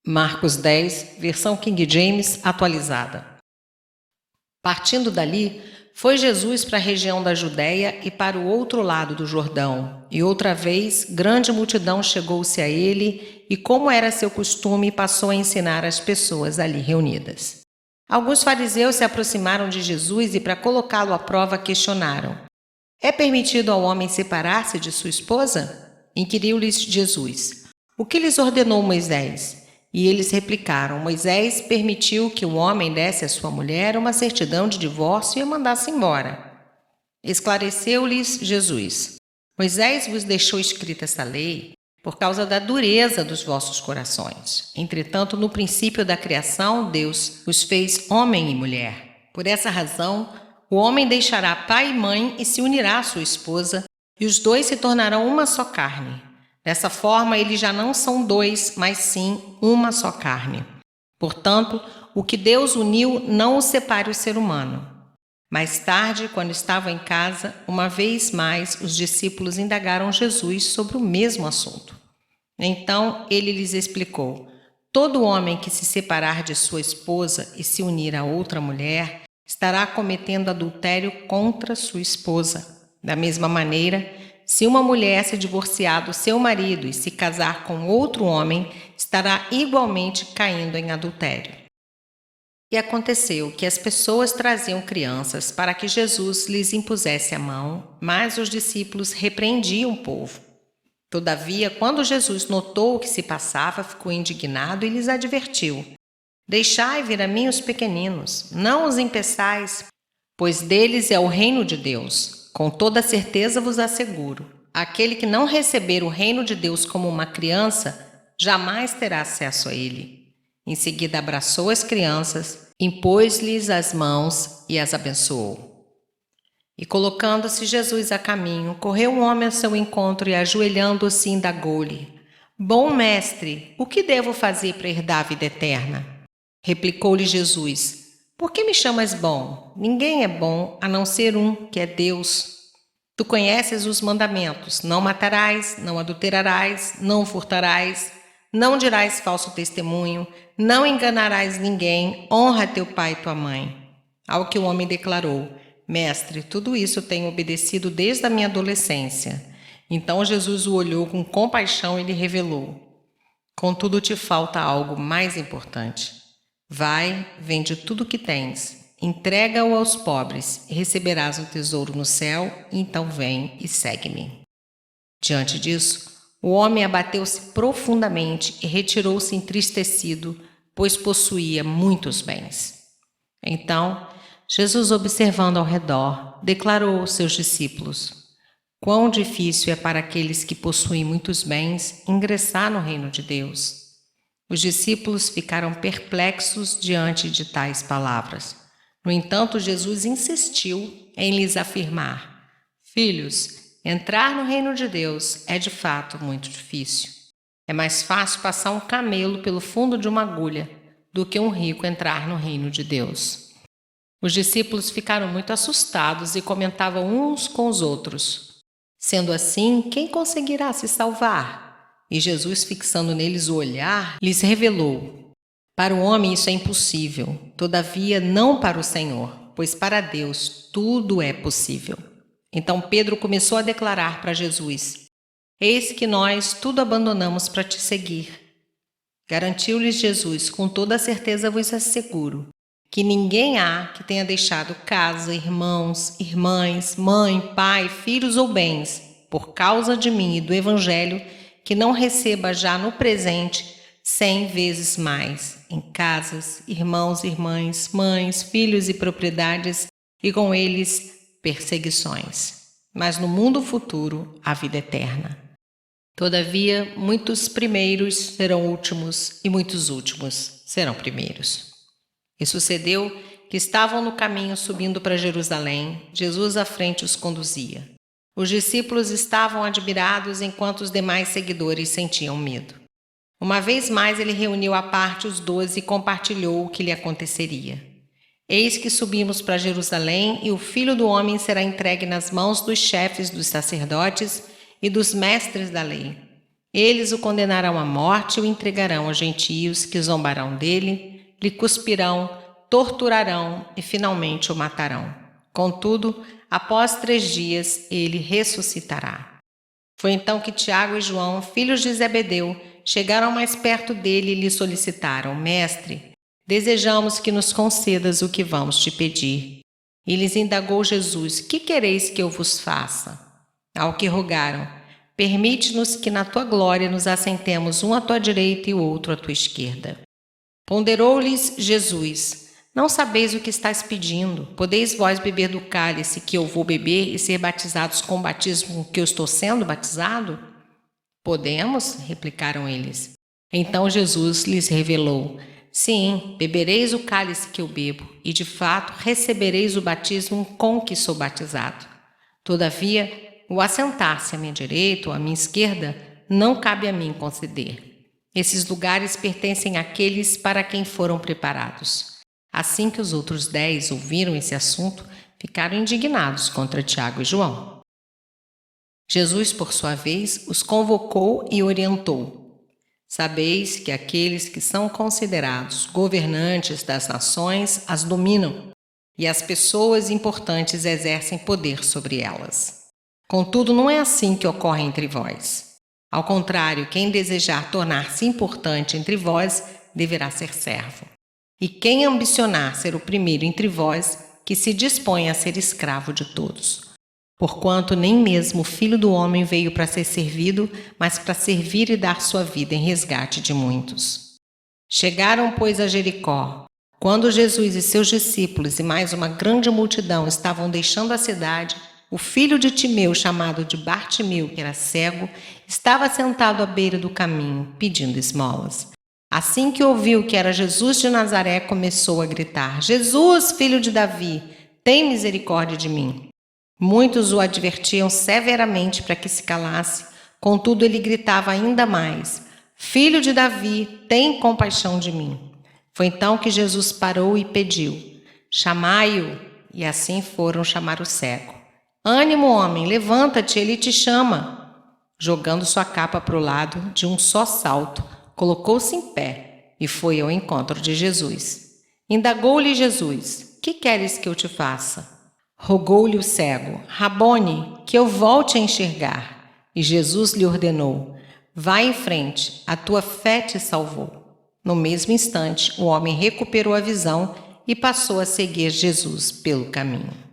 Marcos 10, versão King James atualizada. Partindo dali, foi Jesus para a região da Judéia e para o outro lado do Jordão. E outra vez, grande multidão chegou-se a ele e, como era seu costume, passou a ensinar as pessoas ali reunidas. Alguns fariseus se aproximaram de Jesus e, para colocá-lo à prova, questionaram: É permitido ao homem separar-se de sua esposa? Inquiriu-lhes Jesus: O que lhes ordenou Moisés? E eles replicaram: Moisés permitiu que o homem desse à sua mulher uma certidão de divórcio e a mandasse embora. Esclareceu-lhes Jesus: Moisés vos deixou escrita essa lei por causa da dureza dos vossos corações. Entretanto, no princípio da criação, Deus os fez homem e mulher. Por essa razão, o homem deixará pai e mãe e se unirá à sua esposa, e os dois se tornarão uma só carne. Dessa forma, eles já não são dois, mas sim uma só carne. Portanto, o que Deus uniu não o separe o ser humano. Mais tarde, quando estavam em casa, uma vez mais os discípulos indagaram Jesus sobre o mesmo assunto. Então ele lhes explicou: Todo homem que se separar de sua esposa e se unir a outra mulher estará cometendo adultério contra sua esposa. Da mesma maneira, se uma mulher se divorciar do seu marido e se casar com outro homem, estará igualmente caindo em adultério. E aconteceu que as pessoas traziam crianças para que Jesus lhes impusesse a mão, mas os discípulos repreendiam o povo. Todavia, quando Jesus notou o que se passava, ficou indignado e lhes advertiu: Deixai vir a mim os pequeninos, não os impeçais, pois deles é o reino de Deus. Com toda certeza vos asseguro, aquele que não receber o reino de Deus como uma criança, jamais terá acesso a ele. Em seguida abraçou as crianças, impôs-lhes as mãos e as abençoou. E colocando-se Jesus a caminho, correu um homem ao seu encontro e, ajoelhando-se, indagou-lhe: Bom mestre, o que devo fazer para herdar a vida eterna? Replicou-lhe Jesus: Por que me chamas bom? Ninguém é bom a não ser um, que é Deus. Tu conheces os mandamentos: não matarás, não adulterarás, não furtarás, não dirás falso testemunho, não enganarás ninguém, honra teu pai e tua mãe. Ao que o homem declarou: Mestre, tudo isso tenho obedecido desde a minha adolescência. Então Jesus o olhou com compaixão e lhe revelou: Contudo te falta algo mais importante. Vai, vende tudo o que tens, entrega-o aos pobres e receberás um tesouro no céu, e então vem e segue-me. Diante disso, o homem abateu-se profundamente e retirou-se entristecido, pois possuía muitos bens. Então, Jesus, observando ao redor, declarou aos seus discípulos: Quão difícil é para aqueles que possuem muitos bens ingressar no reino de Deus. Os discípulos ficaram perplexos diante de tais palavras. No entanto, Jesus insistiu em lhes afirmar: Filhos, entrar no reino de Deus é de fato muito difícil. É mais fácil passar um camelo pelo fundo de uma agulha do que um rico entrar no reino de Deus. Os discípulos ficaram muito assustados e comentavam uns com os outros: Sendo assim, quem conseguirá se salvar? E Jesus, fixando neles o olhar, lhes revelou: Para o homem isso é impossível, todavia não para o Senhor, pois para Deus tudo é possível. Então Pedro começou a declarar para Jesus: Eis que nós tudo abandonamos para te seguir. Garantiu-lhes Jesus: Com toda certeza vos asseguro que ninguém há que tenha deixado casa, irmãos, irmãs, mãe, pai, filhos ou bens, por causa de mim e do Evangelho, que não receba já no presente 100 vezes mais, em casas, irmãos, irmãs, mães, filhos e propriedades, e com eles perseguições. Mas no mundo futuro, a vida eterna. Todavia, muitos primeiros serão últimos, e muitos últimos serão primeiros. E sucedeu que estavam no caminho subindo para Jerusalém, Jesus à frente os conduzia. Os discípulos estavam admirados enquanto os demais seguidores sentiam medo. Uma vez mais ele reuniu à parte os 12 e compartilhou o que lhe aconteceria. Eis que subimos para Jerusalém e o Filho do Homem será entregue nas mãos dos chefes dos sacerdotes e dos mestres da lei. Eles o condenarão à morte e o entregarão aos gentios, que zombarão dele, lhe cuspirão, torturarão e finalmente o matarão. Contudo, após 3 dias, ele ressuscitará. Foi então que Tiago e João, filhos de Zebedeu, chegaram mais perto dele e lhe solicitaram: Mestre, desejamos que nos concedas o que vamos te pedir. E lhes indagou Jesus: Que quereis que eu vos faça? Ao que rogaram: Permite-nos que na tua glória nos assentemos um à tua direita e o outro à tua esquerda. Ponderou-lhes Jesus: Não sabeis o que estáis pedindo? Podeis vós beber do cálice que eu vou beber e ser batizados com o batismo que eu estou sendo batizado? Podemos, replicaram eles. Então Jesus lhes revelou: Sim, bebereis o cálice que eu bebo, e de fato recebereis o batismo com que sou batizado. Todavia, o assentar-se à minha direita ou à minha esquerda não cabe a mim conceder. Esses lugares pertencem àqueles para quem foram preparados. Assim que os outros 10 ouviram esse assunto, ficaram indignados contra Tiago e João. Jesus, por sua vez, os convocou e orientou: Sabeis que aqueles que são considerados governantes das nações as dominam, e as pessoas importantes exercem poder sobre elas. Contudo, não é assim que ocorre entre vós. Ao contrário, quem desejar tornar-se importante entre vós deverá ser servo. E quem ambicionar ser o primeiro entre vós, que se disponha a ser escravo de todos. Porquanto nem mesmo o Filho do Homem veio para ser servido, mas para servir e dar sua vida em resgate de muitos. Chegaram, pois, a Jericó. Quando Jesus e seus discípulos e mais uma grande multidão estavam deixando a cidade, o filho de Timeu, chamado de Bartimeu, que era cego, estava sentado à beira do caminho, pedindo esmolas. Assim que ouviu que era Jesus de Nazaré, começou a gritar: Jesus, filho de Davi, tem misericórdia de mim. Muitos o advertiam severamente para que se calasse, contudo ele gritava ainda mais: Filho de Davi, tem compaixão de mim. Foi então que Jesus parou e pediu: Chamai-o. E assim foram chamar o cego. Ânimo, homem, levanta-te, ele te chama. Jogando sua capa para o lado, de um só salto, colocou-se em pé e foi ao encontro de Jesus. Indagou-lhe Jesus: Que queres que eu te faça? Rogou-lhe o cego: Rabone, que eu volte a enxergar. E Jesus lhe ordenou: Vá em frente, a tua fé te salvou. No mesmo instante, o homem recuperou a visão e passou a seguir Jesus pelo caminho.